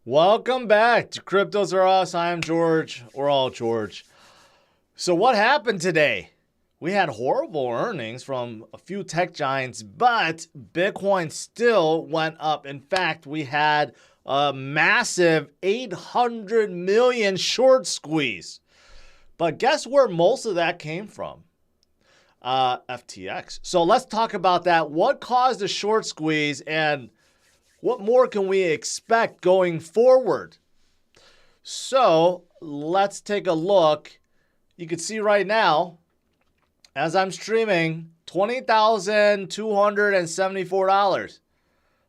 Welcome back to CryptosRUs. I am George. We're all George. So what happened today? We had horrible earnings from a few tech giants, but Bitcoin still went up. In fact, we had a massive 800 million short squeeze. But guess where most of that came from? FTX. So let's talk about that. What caused the short squeeze and what more can we expect going forward? So let's take a look. You can see right now, as I'm streaming, $20,274.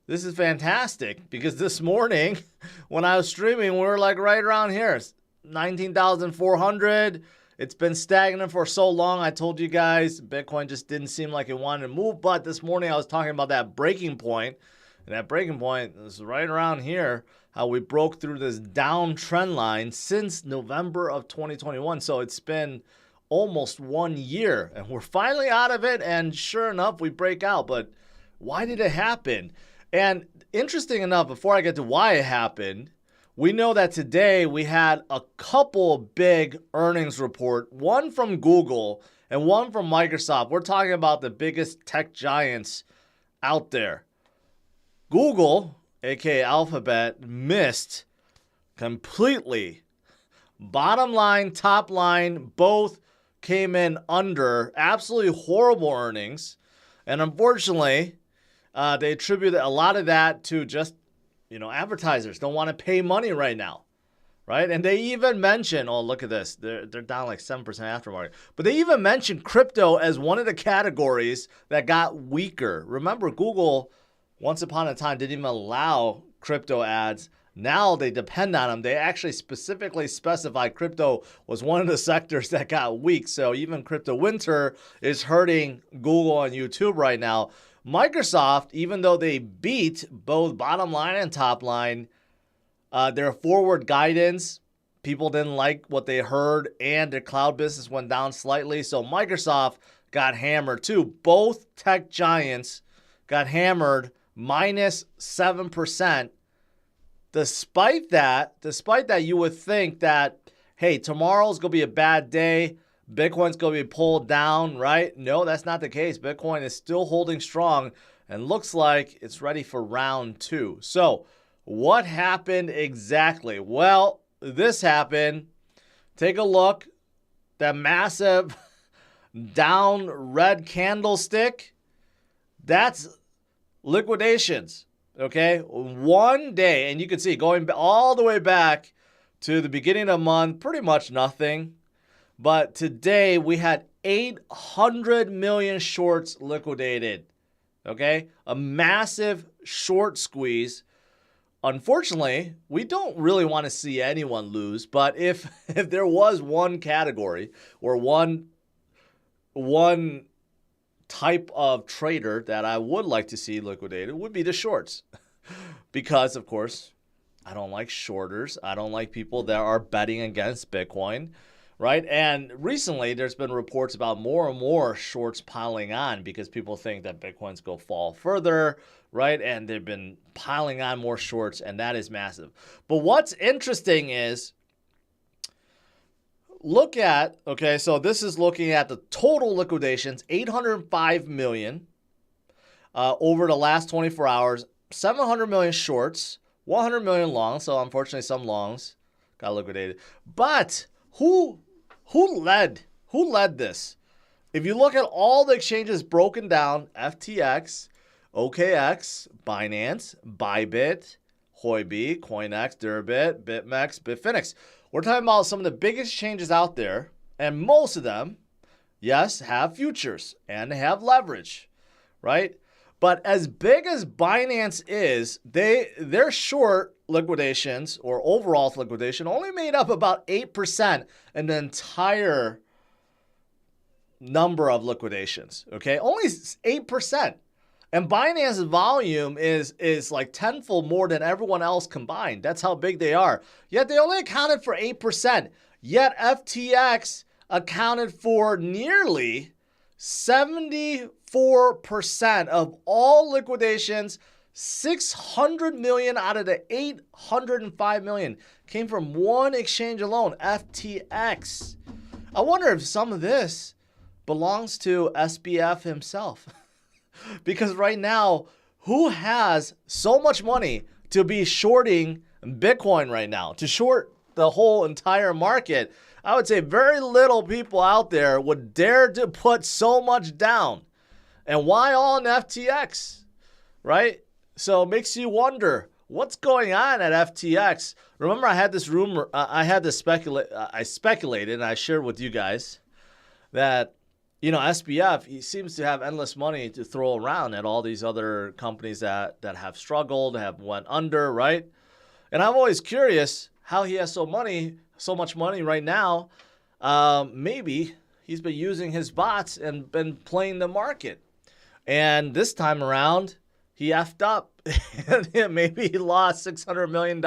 This is fantastic because this morning when I was streaming, we were like right around here, 19,400. It's been stagnant for so long. I told you guys, Bitcoin just didn't seem like it wanted to move. But this morning I was talking about that breaking point. And that breaking point is right around here, how we broke through this downtrend line since November of 2021. So it's been almost 1 year and we're finally out of it. And sure enough, we break out. But why did it happen? And interesting enough, before I get to why it happened, we know that today we had a couple big earnings report, one from Google and one from Microsoft. We're talking about the biggest tech giants out there. Google, aka Alphabet, missed completely. Bottom line, top line, both came in under. Absolutely horrible earnings. And unfortunately, they attributed a lot of that to just, advertisers don't want to pay money right now, right? And they even mentioned, oh, look at this. They're down like 7% aftermarket. But they even mentioned crypto as one of the categories that got weaker. Remember, Google, once upon a time, didn't even allow crypto ads. Now they depend on them. They actually specifically specify crypto was one of the sectors that got weak. So even crypto winter is hurting Google and YouTube right now. Microsoft, even though they beat both bottom line and top line, their forward guidance, people didn't like what they heard, and their cloud business went down slightly. So Microsoft got hammered too. Both tech giants got hammered minus 7%. Despite that, you would think that, hey, tomorrow's going to be a bad day. Bitcoin's going to be pulled down, right? No, that's not the case. Bitcoin is still holding strong and looks like it's ready for round two. So what happened exactly? Well, this happened. Take a look. That massive down red candlestick, that's liquidations. Okay, 1 day, and you can see going all the way back to the beginning of the month, pretty much nothing. But today we had 800 million shorts liquidated. Okay, a massive short squeeze. Unfortunately, we don't really want to see anyone lose. But if there was one category or one type of trader that I would like to see liquidated would be the shorts. Because, of course, I don't like shorters. I don't like people that are betting against Bitcoin, right? And recently, there's been reports about more and more shorts piling on because people think that Bitcoin's going to fall further, right? And they've been piling on more shorts, and that is massive. But what's interesting is, so this is looking at the total liquidations, 805 million over the last 24 hours, 700 million shorts, 100 million longs. So unfortunately, some longs got liquidated. But who led this? If you look at all the exchanges broken down, FTX, OKX, Binance, Bybit, Huobi, CoinEx, Durbit, BitMEX, Bitfinex. We're talking about some of the biggest exchanges out there, and most of them, yes, have futures and have leverage, right? But as big as Binance is, their short liquidations or overall liquidation only made up about 8% in the entire number of liquidations, okay? Only 8%. And Binance's volume is like tenfold more than everyone else combined. That's how big they are. Yet they only accounted for 8%. Yet FTX accounted for nearly 74% of all liquidations, $600 million out of the $805 million came from one exchange alone, FTX. I wonder if some of this belongs to SBF himself. Because right now, who has so much money to be shorting Bitcoin right now, to short the whole entire market? I would say very little people out there would dare to put so much down. And why all in FTX, right? So it makes you wonder what's going on at FTX. Remember, I had this rumor, I speculated, and I shared with you guys that, SBF, he seems to have endless money to throw around at all these other companies that have struggled, have went under, right? And I'm always curious how he has so much money right now. Maybe he's been using his bots and been playing the market. And this time around, he effed up. Maybe he lost $600 million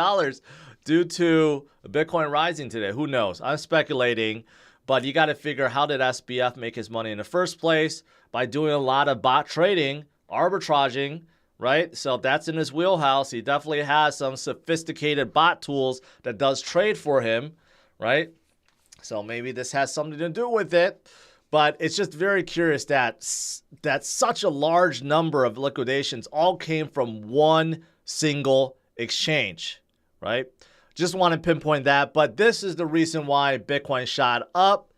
due to Bitcoin rising today. Who knows? I'm speculating. But you got to figure, how did SBF make his money in the first place? By doing a lot of bot trading, arbitraging, right? So that's in his wheelhouse. He definitely has some sophisticated bot tools that does trade for him, right? So maybe this has something to do with it. But it's just very curious that such a large number of liquidations all came from one single exchange, right? Just want to pinpoint that. But this is the reason why Bitcoin shot up.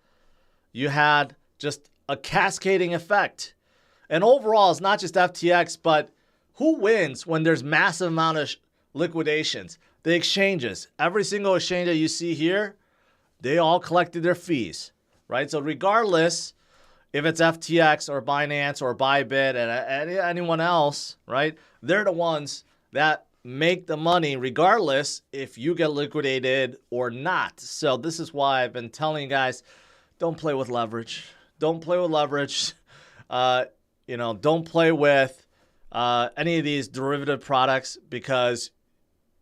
You had just a cascading effect. And overall, it's not just FTX, but who wins when there's massive amount of liquidations? The exchanges. Every single exchange that you see here, they all collected their fees, right? So regardless if it's FTX or Binance or Bybit and anyone else, right? They're the ones that make the money regardless if you get liquidated or not. So this is why I've been telling you guys, don't play with leverage. Don't play with leverage. Don't play with any of these derivative products, because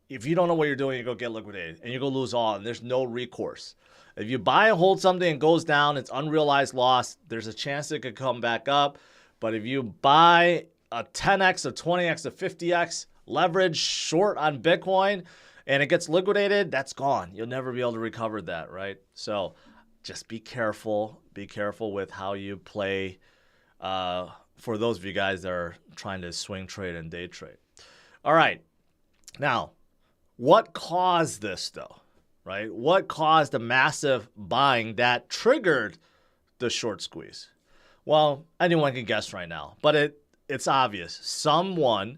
if you don't know what you're doing, you go get liquidated and you go lose all, and there's no recourse. If you buy and hold something and it goes down, it's unrealized loss. There's a chance it could come back up. But if you buy a 10x, a 20x, a 50x leverage short on Bitcoin and it gets liquidated, that's gone. You'll never be able to recover that, right? So just be careful. Be careful with how you play for those of you guys that are trying to swing trade and day trade. All right. Now, what caused this though? Right? What caused the massive buying that triggered the short squeeze? Well, anyone can guess right now, but it's obvious. Someone,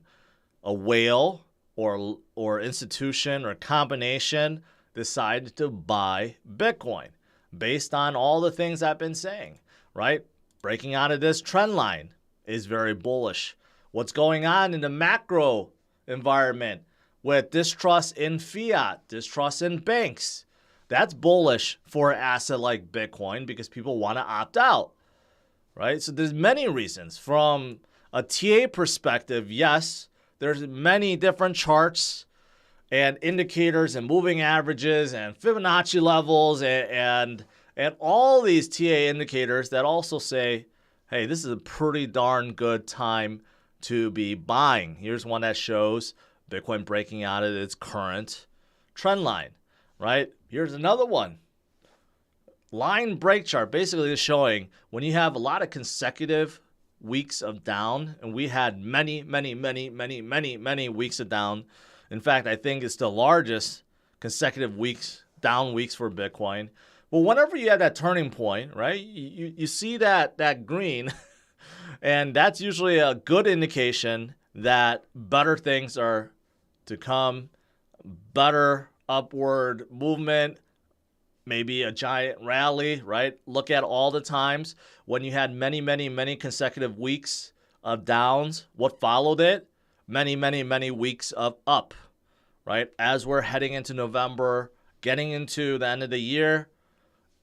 a whale or institution or combination, decided to buy Bitcoin based on all the things I've been saying, right? Breaking out of this trend line is very bullish. What's going on in the macro environment with distrust in fiat, distrust in banks, that's bullish for an asset like Bitcoin because people want to opt out, right? So there's many reasons. From a TA perspective, yes, there's many different charts and indicators and moving averages and Fibonacci levels and all these TA indicators that also say, hey, this is a pretty darn good time to be buying. Here's one that shows Bitcoin breaking out of its current trend line, right? Here's another one. Line break chart, basically showing when you have a lot of consecutive weeks of down, and we had many weeks of down. In fact, I think it's the largest consecutive down weeks for Bitcoin. Well, whenever you have that turning point, right, you see that green, and that's usually a good indication that better things are to come, better upward movement, maybe a giant rally, right? Look at all the times when you had many consecutive weeks of downs. What followed it? Many weeks of up, right? As we're heading into November, getting into the end of the year,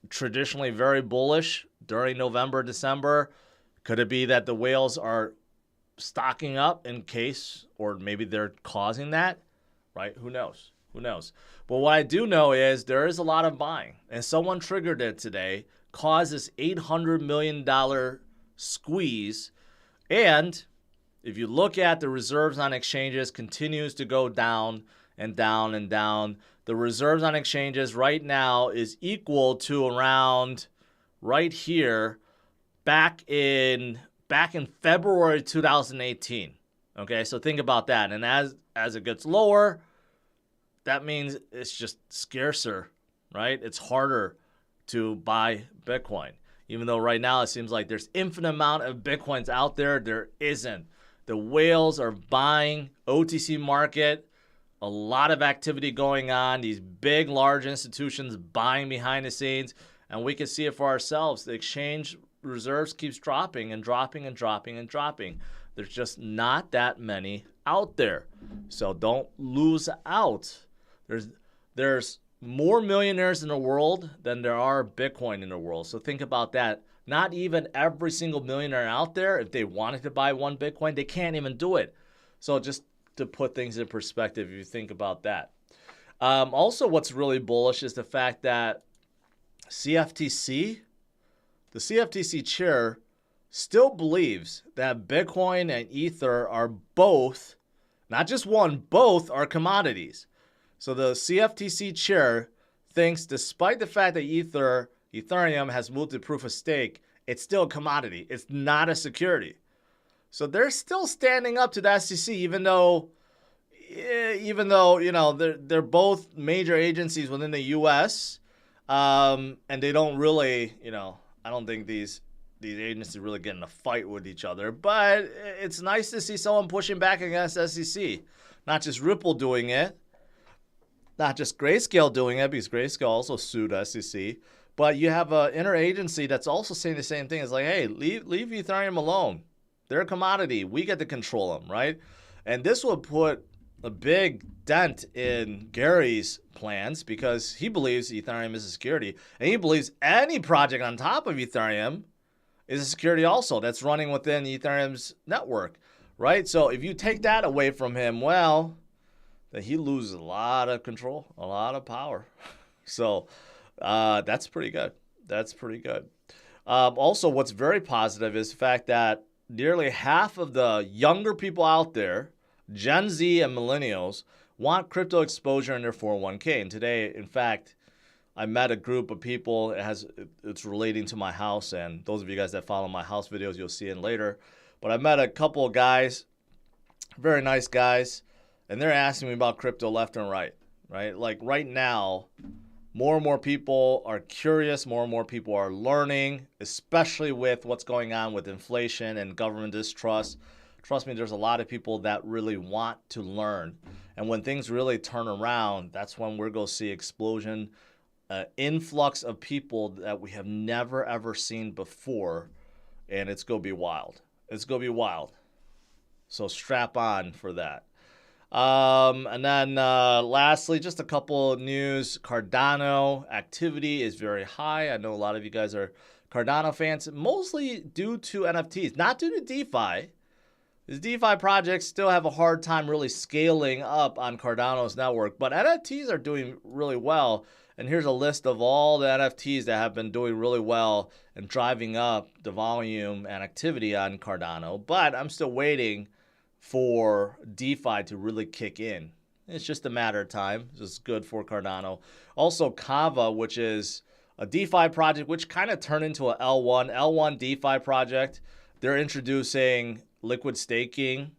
traditionally very bullish during November, December. Could it be that the whales are stocking up in case, or maybe they're causing that, right? Who knows? But what I do know is there is a lot of buying, and someone triggered it today, caused this $800 million squeeze, and if you look at the reserves on exchanges, continues to go down and down and down. The reserves on exchanges right now is equal to around right here back in February 2018. Okay, so think about that. And as it gets lower, that means it's just scarcer, right? It's harder to buy Bitcoin. Even though right now it seems like there's infinite amount of Bitcoins out there, there isn't. The whales are buying OTC market. A lot of activity going on. These big, large institutions buying behind the scenes. And we can see it for ourselves. The exchange reserves keeps dropping and dropping and dropping and dropping. There's just not that many out there. So don't lose out. There's more millionaires in the world than there are Bitcoin in the world. So think about that. Not even every single millionaire out there, if they wanted to buy one Bitcoin, they can't even do it. So just to put things in perspective, if you think about that. Also, what's really bullish is the fact that the CFTC chair still believes that Bitcoin and Ether are both, not just one, both are commodities. So the CFTC chair thinks despite the fact that Ethereum has moved to proof of stake, it's still a commodity. It's not a security. So they're still standing up to the SEC, even though you know they're both major agencies within the U.S. And they don't really, I don't think these agencies really get in a fight with each other. But it's nice to see someone pushing back against SEC, not just Ripple doing it, not just Grayscale doing it, because Grayscale also sued SEC. But you have an interagency that's also saying the same thing. It's like, hey, leave Ethereum alone. They're a commodity. We get to control them, right? And this will put a big dent in Gary's plans because he believes Ethereum is a security. And he believes any project on top of Ethereum is a security also that's running within Ethereum's network, right? So if you take that away from him, well, then he loses a lot of control, a lot of power. So that's pretty good. That's pretty good. Also, what's very positive is the fact that nearly half of the younger people out there, Gen Z and millennials, want crypto exposure in their 401k. And today, in fact, I met a group of people. It's relating to my house. And those of you guys that follow my house videos, you'll see it later. But I met a couple of guys, very nice guys, and they're asking me about crypto left and right, right? Like right now, more and more people are curious. More and more people are learning, especially with what's going on with inflation and government distrust. Trust me, there's a lot of people that really want to learn. And when things really turn around, that's when we're going to see explosion, influx of people that we have never, ever seen before. And it's going to be wild. It's going to be wild. So strap on for that. And then lastly, just a couple of news. Cardano activity is very high. I know a lot of you guys are Cardano fans, mostly due to NFTs, not due to DeFi. These DeFi projects still have a hard time really scaling up on Cardano's network, but NFTs are doing really well. And here's a list of all the NFTs that have been doing really well and driving up the volume and activity on Cardano. But I'm still waiting for DeFi to really kick in. It's just a matter of time. It's good for Cardano. Also, Kava, which is a DeFi project, which kind of turned into a L1 DeFi project. They're introducing liquid staking.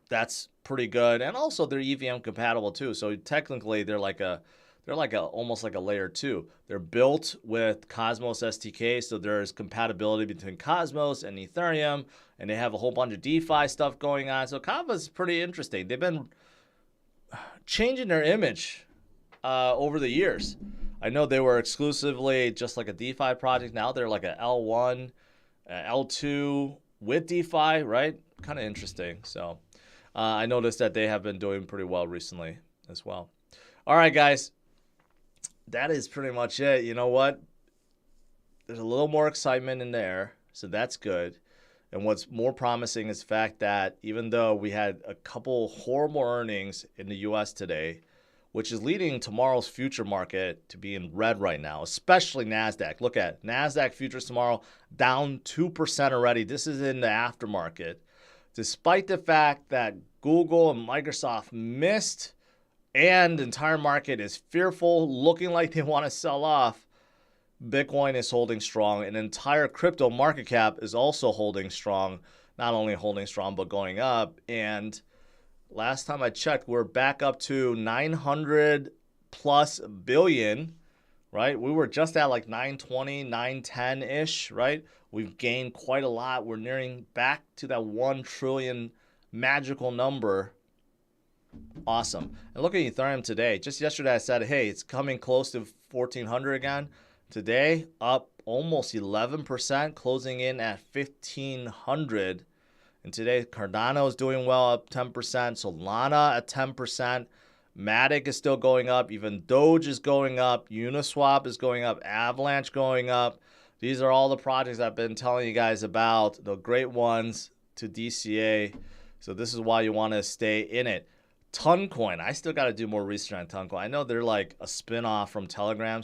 That's pretty good. And also they're EVM compatible too. So technically they're almost like a layer 2. They're built with Cosmos SDK, so there's compatibility between Cosmos and Ethereum, and they have a whole bunch of DeFi stuff going on. So Kava's pretty interesting. They've been changing their image over the years. I know they were exclusively just like a DeFi project. Now they're like a L1, L2 with DeFi, right? Kind of interesting. So I noticed that they have been doing pretty well recently as well. All right, guys. That is pretty much it. You know what? There's a little more excitement in there, so that's good. And what's more promising is the fact that even though we had a couple horrible earnings in the U.S. today, which is leading tomorrow's future market to be in red right now, especially NASDAQ. Look at NASDAQ futures tomorrow down 2% already. This is in the aftermarket. despite the fact that Google and Microsoft missed and the entire market is fearful, looking like they want to sell off, Bitcoin is holding strong. An entire crypto market cap is also holding strong. Not only holding strong, but going up. And last time I checked, we're back up to 900 plus billion, right? We were just at like 920, 910-ish, right? We've gained quite a lot. We're nearing back to that 1 trillion magical number. Awesome. And look at Ethereum today. Just yesterday I said, hey, it's coming close to 1400 again. Today, up almost 11%, closing in at 1500. And today, Cardano is doing well, up 10%. Solana at 10%. Matic is still going up. Even Doge is going up. Uniswap is going up. Avalanche going up. These are all the projects I've been telling you guys about, the great ones to DCA. So this is why you want to stay in it. Toncoin. I still got to do more research on Toncoin. I know they're like a spin-off from Telegram.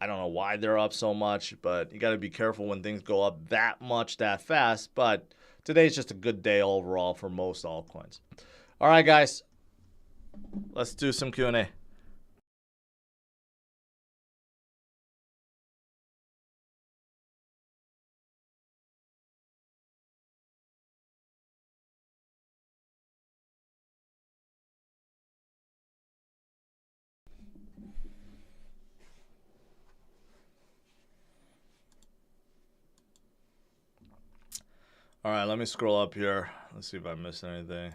I don't know why they're up so much, but you got to be careful when things go up that much that fast. But today's just a good day overall for most altcoins. All right, guys. Let's do some Q&A. All right, let me scroll up here. Let's see if I missed anything.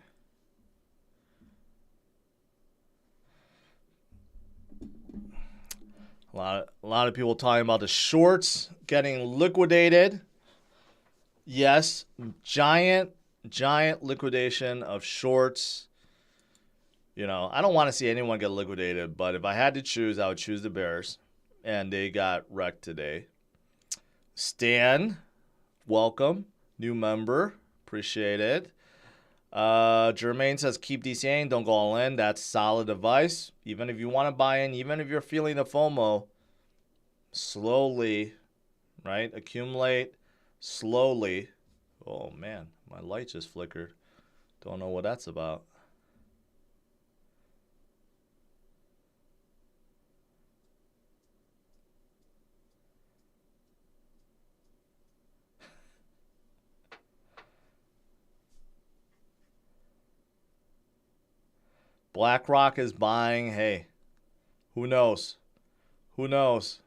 A lot of people talking about the shorts getting liquidated. Yes, giant liquidation of shorts. You know, I don't want to see anyone get liquidated, but if I had to choose, I would choose the Bears, and they got wrecked today. Stan, welcome. New member. Appreciate it. Jermaine says, keep DCAing. Don't go all in. That's solid advice. Even if you want to buy in, even if you're feeling the FOMO, slowly, right? Accumulate slowly. Oh, man. My light just flickered. Don't know what that's about. BlackRock is buying. Hey, who knows? Who knows?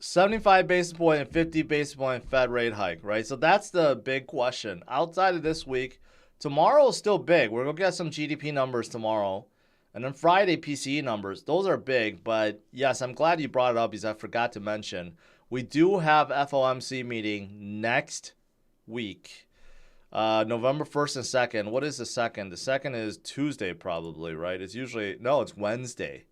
$75 basis point and 50 basis point Fed rate hike, right? So that's the big question. Outside of this week, tomorrow is still big. We're going to get some GDP numbers tomorrow. And then Friday, PCE numbers. Those are big. But yes, I'm glad you brought it up because I forgot to mention. We do have FOMC meeting next week, November 1st and 2nd. What is the 2nd? The 2nd is Tuesday probably, right? It's usually, no, it's Wednesday.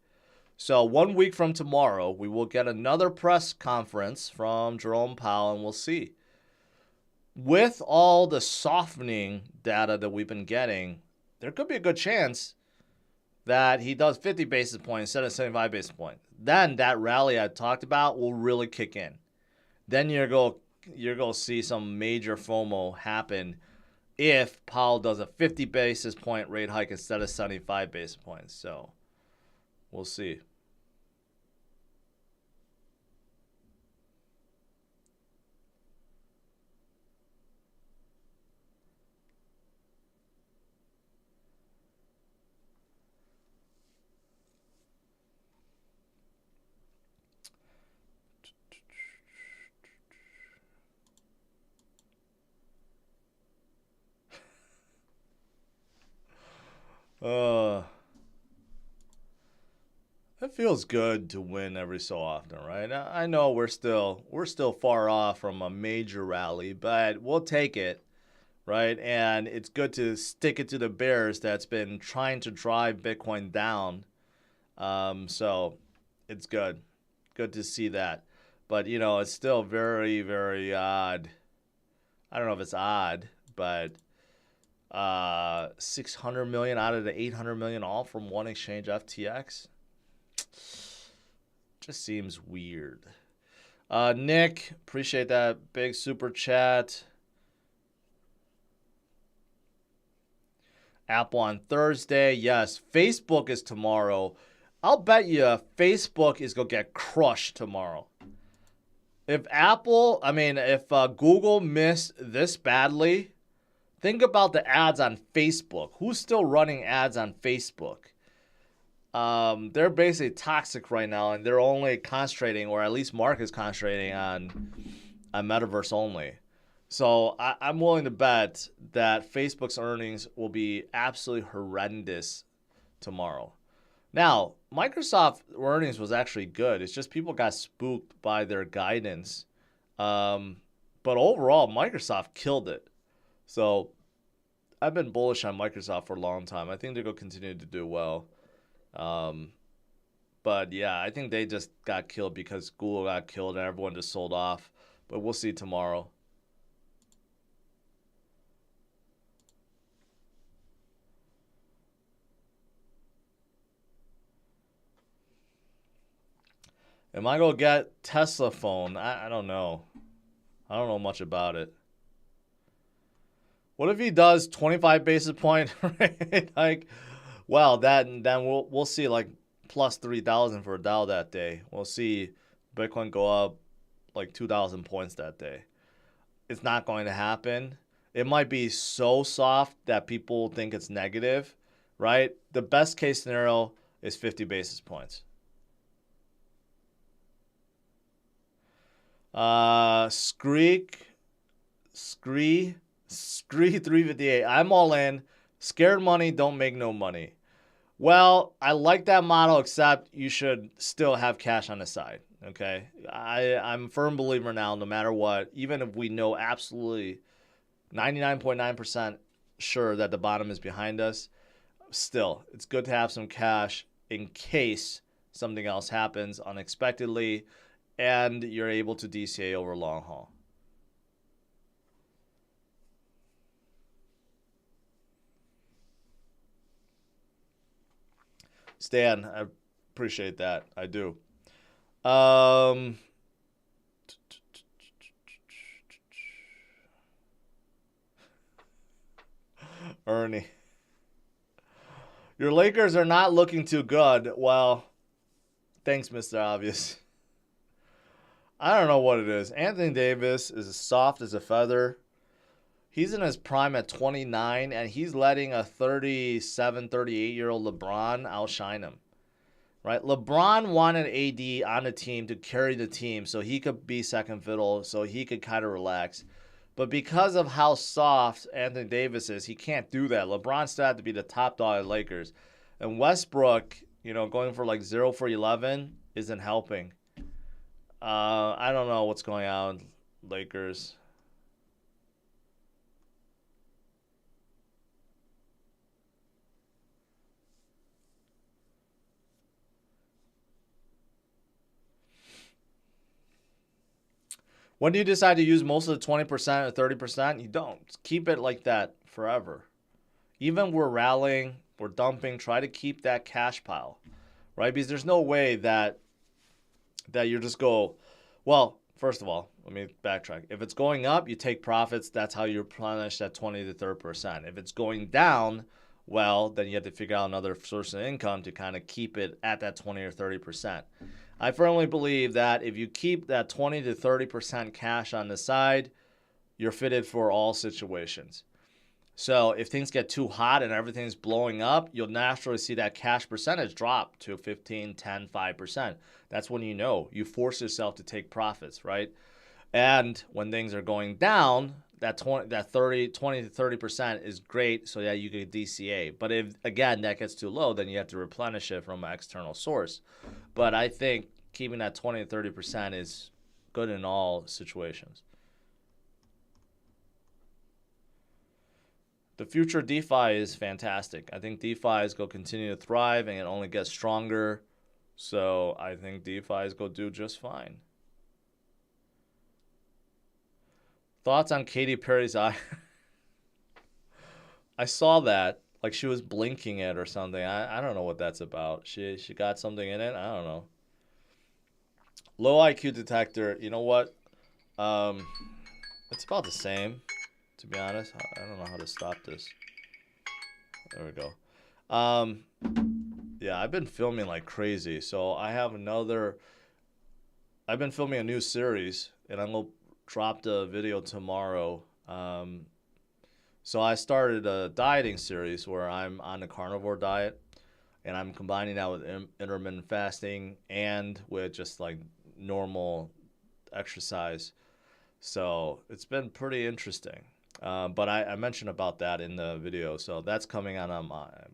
So 1 week from tomorrow, we will get another press conference from Jerome Powell, and we'll see. With all the softening data that we've been getting, there could be a good chance that he does 50 basis points instead of 75 basis points. Then that rally I talked about will really kick in. Then you're going to see some major FOMO happen if Powell does a 50 basis point rate hike instead of 75 basis points. So we'll see. It feels good to win every so often, right? I know we're still far off from a major rally, but we'll take it, right? And it's good to stick it to the bears that's been trying to drive Bitcoin down. So it's good to see that. But you know, it's still very, very odd. I don't know if it's odd, but 600 million out of the 800 million all from one exchange, FTX. Just seems weird. Nick, appreciate that big super chat. Apple on Thursday. Yes, Facebook is tomorrow. I'll bet you Facebook is going to get crushed tomorrow. If Google missed this badly, think about the ads on Facebook. Who's still running ads on Facebook? They're basically toxic right now, and they're only concentrating, or at least Mark is concentrating on Metaverse only. So I'm willing to bet that Facebook's earnings will be absolutely horrendous tomorrow. Now, Microsoft earnings was actually good. It's just people got spooked by their guidance. But overall, Microsoft killed it. So I've been bullish on Microsoft for a long time. I think they're going to continue to do well. But yeah, I think they just got killed because Google got killed and everyone just sold off. But we'll see tomorrow. Am I going to get Tesla phone? I don't know. I don't know much about it. What if he does 25 basis point, right? Like, well, then we'll see like plus 3,000 for a Dow that day. We'll see Bitcoin go up like 2,000 points that day. It's not going to happen. It might be so soft that people think it's negative, right? The best case scenario is 50 basis points. Scree 358. I'm all in. Scared money don't make no money. Well, I like that model, except you should still have cash on the side. Okay, I'm a firm believer now, no matter what, even if we know absolutely 99.9% sure that the bottom is behind us, still, it's good to have some cash in case something else happens unexpectedly and you're able to DCA over long haul. Stan, I appreciate that. I do. Ernie. Your Lakers are not looking too good. Well, thanks, Mr. Obvious. I don't know what it is. Anthony Davis is as soft as a feather. He's in his prime at 29, and he's letting a 37, 38-year-old LeBron outshine him. Right? LeBron wanted AD on the team to carry the team so he could be second fiddle, so he could kind of relax. But because of how soft Anthony Davis is, he can't do that. LeBron still had to be the top dog of the Lakers. And Westbrook, going for like 0 for 11 isn't helping. I don't know what's going on, Lakers. When do you decide to use most of the 20% or 30%? You don't. Just keep it like that forever. Even we're rallying, we're dumping, try to keep that cash pile, right? Because there's no way that you just go, well, first of all, let me backtrack. If it's going up, you take profits. That's how you replenish that 20 to 30%. If it's going down, well, then you have to figure out another source of income to kind of keep it at that 20 or 30%. I firmly believe that if you keep that 20 to 30% cash on the side, you're fitted for all situations. So if things get too hot and everything's blowing up, you'll naturally see that cash percentage drop to 15, 10, 5%. That's when you force yourself to take profits, right? And when things are going down, that 20 to 30% is great so that you can DCA. But if, again, that gets too low, then you have to replenish it from an external source. But I think keeping that 20 to 30% is good in all situations. The future of DeFi is fantastic. I think DeFi is going to continue to thrive and it only gets stronger. So I think DeFi is going to do just fine. Thoughts on Katy Perry's eye? I saw that. Like she was blinking it or something. I don't know what that's about. She got something in it. I don't know. Low IQ detector. You know what? It's about the same, to be honest. I don't know how to stop this. There we go. Yeah, I've been filming like crazy. So I've been filming a new series, and I'm gonna drop the video tomorrow. So I started a dieting series where I'm on a carnivore diet, and I'm combining that with intermittent fasting and with just like normal exercise. So it's been pretty interesting. But I mentioned about that in the video. So that's coming on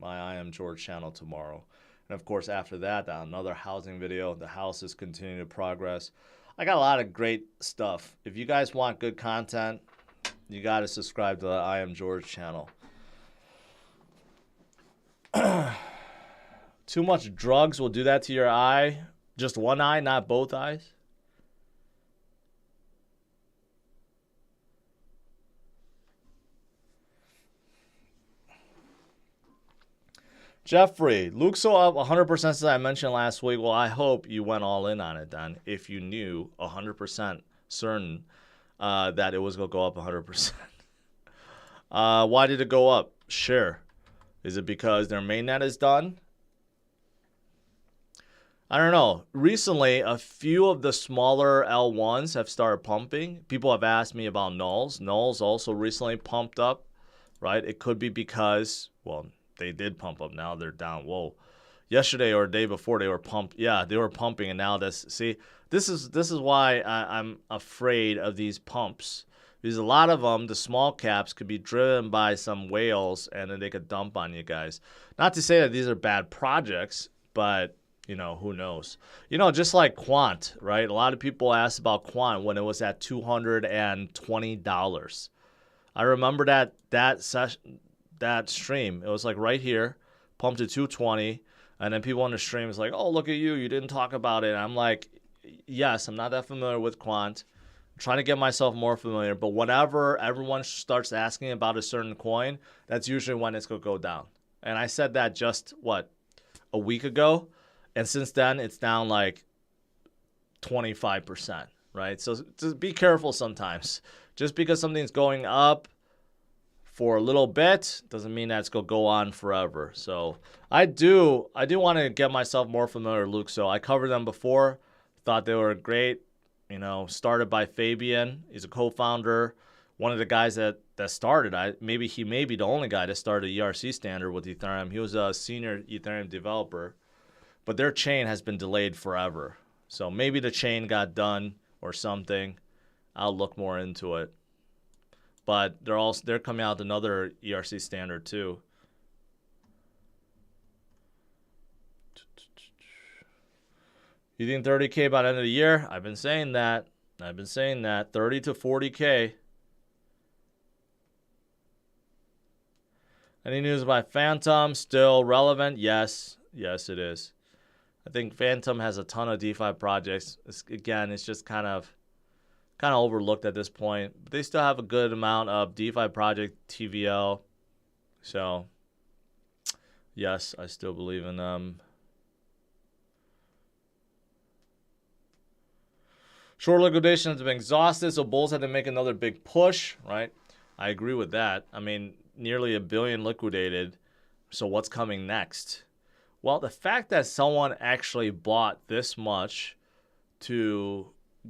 my I Am George channel tomorrow. And of course, after that, another housing video. The house is continuing to progress. I got a lot of great stuff. If you guys want good content, you got to subscribe to the I Am George channel. Too much drugs will do that to your eye. Just one eye, not both eyes. Jeffrey, Luxo up 100% since I mentioned last week. Well, I hope you went all in on it then, if you knew 100% certain that it was going to go up 100%. Why did it go up? Sure. Is it because their mainnet is done? I don't know. Recently, a few of the smaller L1s have started pumping. People have asked me about nulls. Nulls also recently pumped up, right? It could be because, well, they did pump up. Now they're down. Whoa. Yesterday or the day before they were pumped. Yeah, they were pumping, and now this is why I'm afraid of these pumps. Because a lot of them, the small caps, could be driven by some whales, and then they could dump on you guys. Not to say that these are bad projects, but you know, who knows? You know, just like Quant, right? A lot of people asked about Quant when it was at $220. I remember that stream. It was like right here, pumped to 220, and then people on the stream was like, "Oh, look at you! You didn't talk about it." And I'm like, "Yes, I'm not that familiar with Quant. I'm trying to get myself more familiar. But whenever everyone starts asking about a certain coin, that's usually when it's gonna go down." And I said that just a week ago, and since then it's down like 25%. Right? So just be careful sometimes. Just because something's going up for a little bit doesn't mean that it's gonna go on forever. So I do want to get myself more familiar with Luke. So I covered them before, thought they were great. You know, started by Fabian. He's a co-founder, one of the guys that started. He may be the only guy that started the ERC standard with Ethereum. He was a senior Ethereum developer, but their chain has been delayed forever. So maybe the chain got done or something. I'll look more into it. But they're coming out with another ERC standard too. You think 30K by the end of the year? I've been saying that. 30 to 40K. Any news about Phantom? Still relevant? Yes. Yes, it is. I think Phantom has a ton of DeFi projects. It's just kind of overlooked at this point. But they still have a good amount of DeFi project TVL. So, yes, I still believe in them. Short liquidation has been exhausted, so bulls had to make another big push, right? I agree with that. I mean, nearly $1 billion liquidated. So what's coming next? Well, the fact that someone actually bought this much to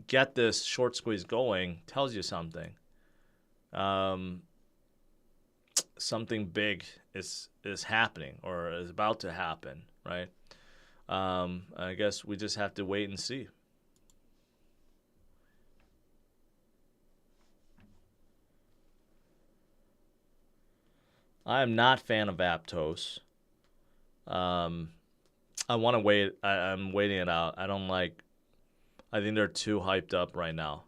get this short squeeze going tells you something. Something big is happening or is about to happen, right? I guess we just have to wait and see. I am not a fan of Aptos. I want to wait. I'm waiting it out. I think they're too hyped up right now.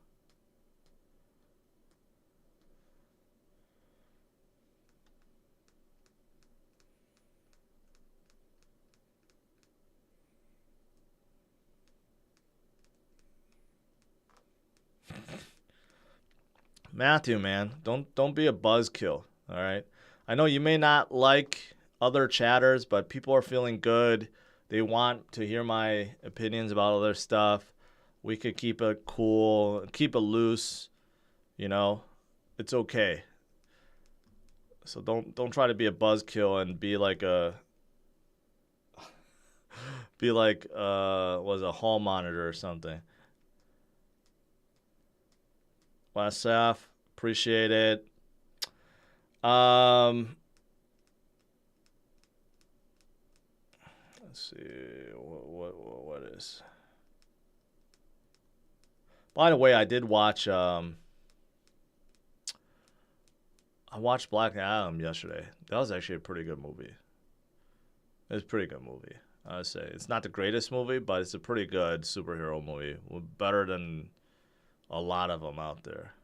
Matthew, man, don't be a buzzkill, all right? I know you may not like other chatters, but people are feeling good. They want to hear my opinions about other stuff. We could keep it cool, keep it loose, you know. It's okay. So don't try to be a buzzkill and be like a was a hall monitor or something. SF, appreciate it. Let's see what is. By the way, I did watch I watched Black Adam yesterday. That was actually a pretty good movie. It was a pretty good movie. I would say it's not the greatest movie, but it's a pretty good superhero movie. Better than a lot of them out there.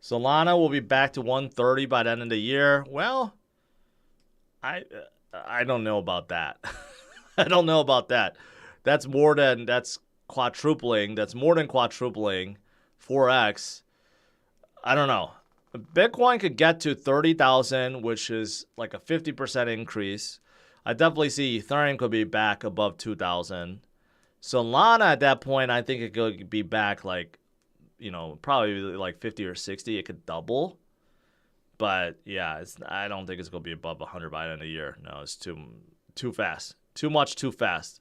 Solana will be back to 130 by the end of the year. Well, I don't know about that. I don't know about that. That's quadrupling. That's more than quadrupling. 4x. I don't know. Bitcoin could get to 30,000, which is like a 50% increase. I definitely see Ethereum could be back above 2,000. Solana at that point, I think it could be back like, you know, probably like 50 or 60. It could double. But yeah, I don't think it's going to be above 100 by the end of the year. No, it's too fast. Too much, too fast.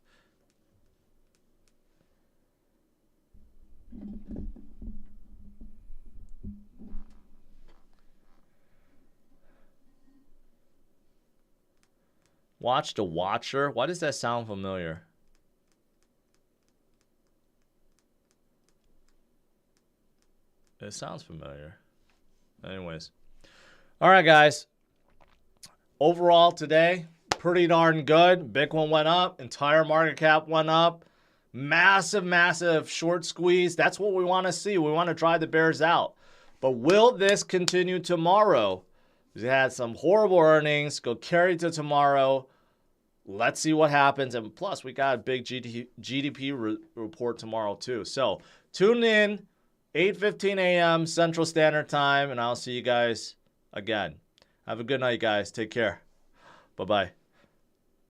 Watch the Watcher. Why does that sound familiar? It sounds familiar. Anyways. All right, guys. Overall today, pretty darn good. Bitcoin went up. Entire market cap went up. Massive, massive short squeeze. That's what we want to see. We want to drive the bears out. But will this continue tomorrow? We had some horrible earnings. Go carry to tomorrow. Let's see what happens. And plus, we got a big GDP report tomorrow, too. So tune in, 8:15 a.m. Central Standard Time, and I'll see you guys again. Have a good night, guys. Take care. Bye-bye.